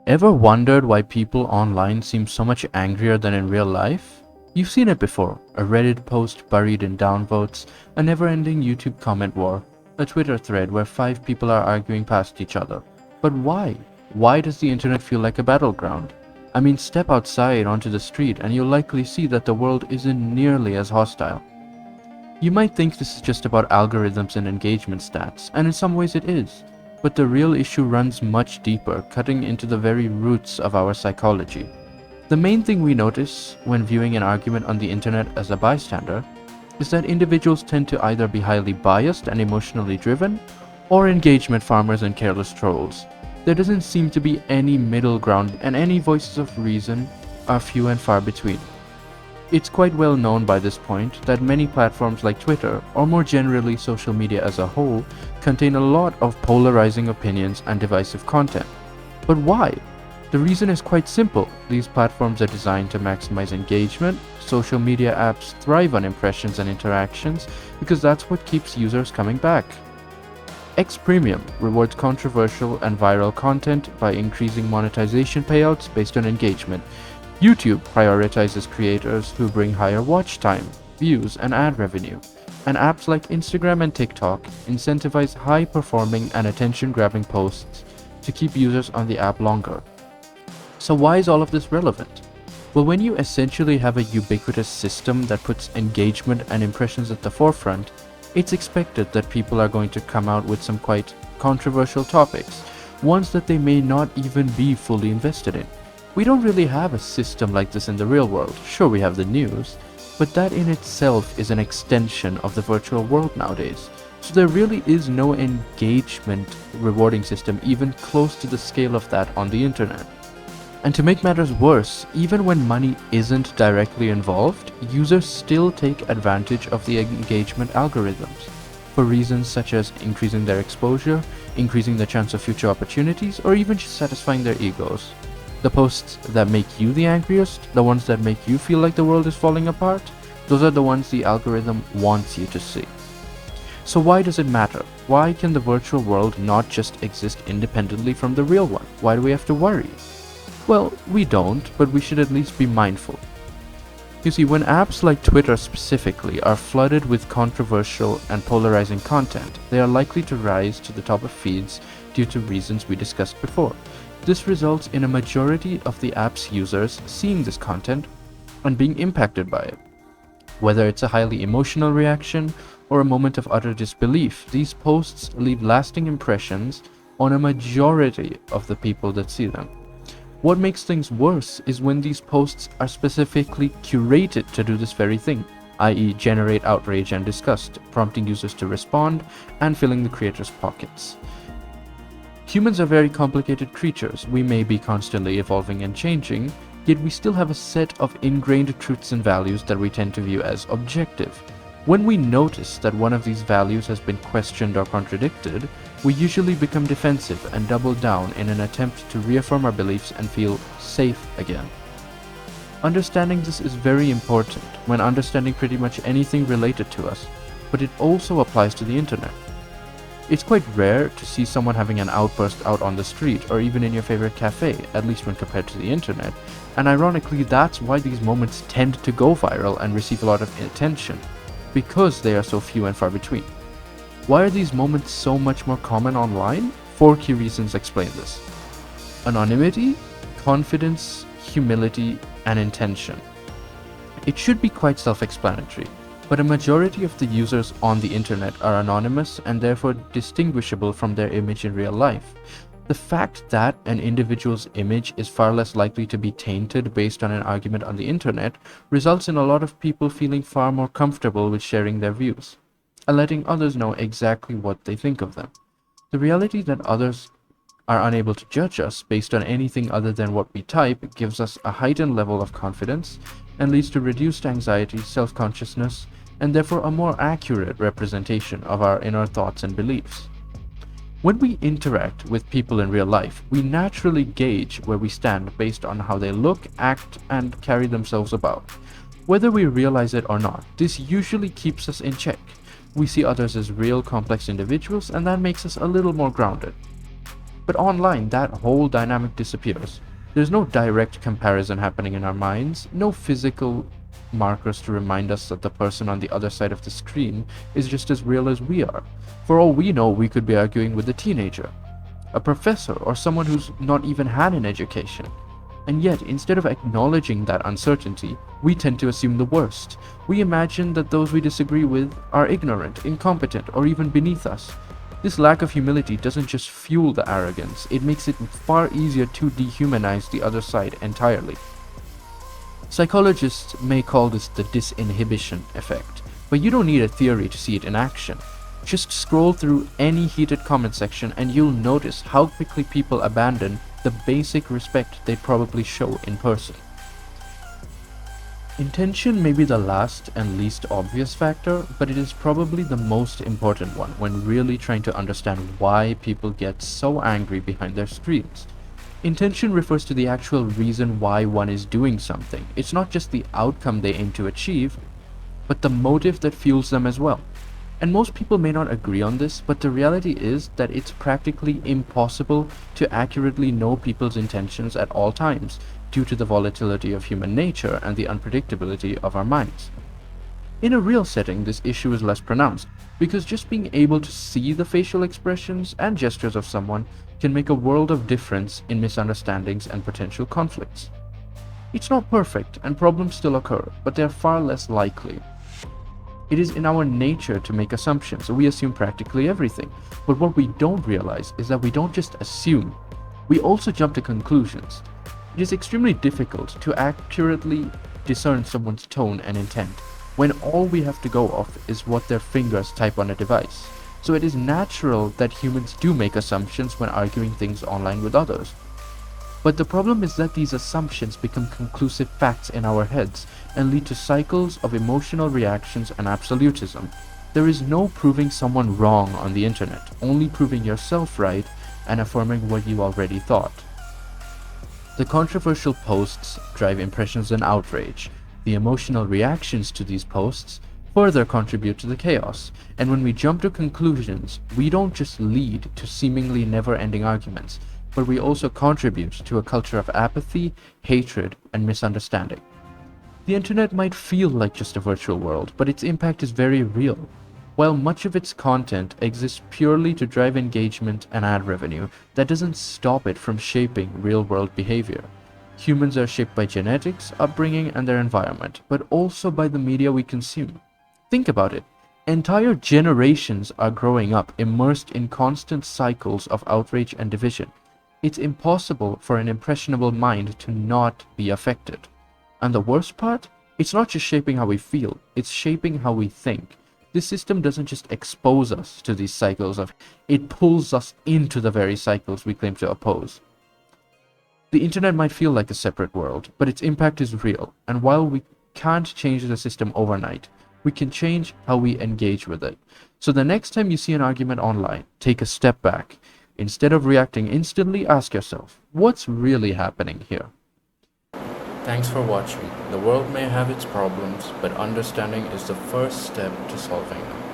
Ever wondered why people online seem so much angrier than in real life? You've seen it before, a Reddit post buried in downvotes, a never-ending YouTube comment war, a Twitter thread where 5 people are arguing past each other. But why? Why does the internet feel like a battleground? I mean, step outside onto the street and you'll likely see that the world isn't nearly as hostile. You might think this is just about algorithms and engagement stats, and in some ways it is. But the real issue runs much deeper, cutting into the very roots of our psychology. The main thing we notice when viewing an argument on the internet as a bystander is that individuals tend to either be highly biased and emotionally driven, or engagement farmers and careless trolls. There doesn't seem to be any middle ground, and any voices of reason are few and far between. It's quite well known by this point that many platforms like Twitter, or more generally social media as a whole, contain a lot of polarizing opinions and divisive content. But why? The reason is quite simple. These platforms are designed to maximize engagement. Social media apps thrive on impressions and interactions because that's what keeps users coming back. X Premium rewards controversial and viral content by increasing monetization payouts based on engagement. YouTube prioritizes creators who bring higher watch time, views, and ad revenue. And apps like Instagram and TikTok incentivize high-performing and attention-grabbing posts to keep users on the app longer. So why is all of this relevant? Well, when you essentially have a ubiquitous system that puts engagement and impressions at the forefront, it's expected that people are going to come out with some quite controversial topics, ones that they may not even be fully invested in. We don't really have a system like this in the real world. Sure, we have the news, but that in itself is an extension of the virtual world nowadays. So there really is no engagement rewarding system even close to the scale of that on the internet. And to make matters worse, even when money isn't directly involved, users still take advantage of the engagement algorithms for reasons such as increasing their exposure, increasing the chance of future opportunities, or even just satisfying their egos. The posts that make you the angriest, the ones that make you feel like the world is falling apart, those are the ones the algorithm wants you to see. So why does it matter? Why can the virtual world not just exist independently from the real one? Why do we have to worry? Well, we don't, but we should at least be mindful. You see, when apps like Twitter specifically are flooded with controversial and polarizing content, they are likely to rise to the top of feeds due to reasons we discussed before. This results in a majority of the app's users seeing this content and being impacted by it. Whether it's a highly emotional reaction or a moment of utter disbelief, these posts leave lasting impressions on a majority of the people that see them. What makes things worse is when these posts are specifically curated to do this very thing, i.e. generate outrage and disgust, prompting users to respond and filling the creators' pockets. Humans are very complicated creatures. We may be constantly evolving and changing, yet we still have a set of ingrained truths and values that we tend to view as objective. When we notice that one of these values has been questioned or contradicted, we usually become defensive and double down in an attempt to reaffirm our beliefs and feel safe again. Understanding this is very important when understanding pretty much anything related to us, but it also applies to the internet. It's quite rare to see someone having an outburst out on the street or even in your favorite cafe, at least when compared to the internet, and ironically that's why these moments tend to go viral and receive a lot of attention, because they are so few and far between. Why are these moments so much more common online? 4 key reasons explain this. Anonymity, confidence, humility, and intention. It should be quite self-explanatory, but a majority of the users on the internet are anonymous and therefore distinguishable from their image in real life. The fact that an individual's image is far less likely to be tainted based on an argument on the internet results in a lot of people feeling far more comfortable with sharing their views and letting others know exactly what they think of them. The reality that others are unable to judge us based on anything other than what we type gives us a heightened level of confidence and leads to reduced anxiety, self-consciousness, and therefore a more accurate representation of our inner thoughts and beliefs. When we interact with people in real life, we naturally gauge where we stand based on how they look, act, and carry themselves about. Whether we realize it or not, this usually keeps us in check. We see others as real, complex individuals, and that makes us a little more grounded. But online, that whole dynamic disappears. There's no direct comparison happening in our minds, no physical markers to remind us that the person on the other side of the screen is just as real as we are. For all we know, we could be arguing with a teenager, a professor, or someone who's not even had an education. And yet, instead of acknowledging that uncertainty, we tend to assume the worst. We imagine that those we disagree with are ignorant, incompetent, or even beneath us. This lack of humility doesn't just fuel the arrogance, it makes it far easier to dehumanize the other side entirely. Psychologists may call this the disinhibition effect, but you don't need a theory to see it in action. Just scroll through any heated comment section and you'll notice how quickly people abandon the basic respect they'd probably show in person. Intention may be the last and least obvious factor, but it is probably the most important one when really trying to understand why people get so angry behind their screens. Intention refers to the actual reason why one is doing something. It's not just the outcome they aim to achieve, but the motive that fuels them as well. And most people may not agree on this, but the reality is that it's practically impossible to accurately know people's intentions at all times due to the volatility of human nature and the unpredictability of our minds. In a real setting, this issue is less pronounced, because just being able to see the facial expressions and gestures of someone can make a world of difference in misunderstandings and potential conflicts. It's not perfect, and problems still occur, but they are far less likely. It is in our nature to make assumptions, so we assume practically everything. But what we don't realize is that we don't just assume, we also jump to conclusions. It is extremely difficult to accurately discern someone's tone and intent when all we have to go off is what their fingers type on a device. So it is natural that humans do make assumptions when arguing things online with others. But the problem is that these assumptions become conclusive facts in our heads and lead to cycles of emotional reactions and absolutism. There is no proving someone wrong on the internet, only proving yourself right and affirming what you already thought. The controversial posts drive impressions and outrage. The emotional reactions to these posts further contribute to the chaos, and when we jump to conclusions, we don't just lead to seemingly never-ending arguments, but we also contribute to a culture of apathy, hatred, and misunderstanding. The internet might feel like just a virtual world, but its impact is very real. While much of its content exists purely to drive engagement and ad revenue, that doesn't stop it from shaping real-world behavior. Humans are shaped by genetics, upbringing, and their environment, but also by the media we consume. Think about it. Entire generations are growing up immersed in constant cycles of outrage and division. It's impossible for an impressionable mind to not be affected. And the worst part? It's not just shaping how we feel, it's shaping how we think. This system doesn't just expose us to these cycles it pulls us into the very cycles we claim to oppose. The internet might feel like a separate world, but its impact is real, and while we can't change the system overnight, we can change how we engage with it. So the next time you see an argument online, take a step back. Instead of reacting instantly, ask yourself, what's really happening here? Thanks for watching. The world may have its problems, but understanding is the first step to solving them.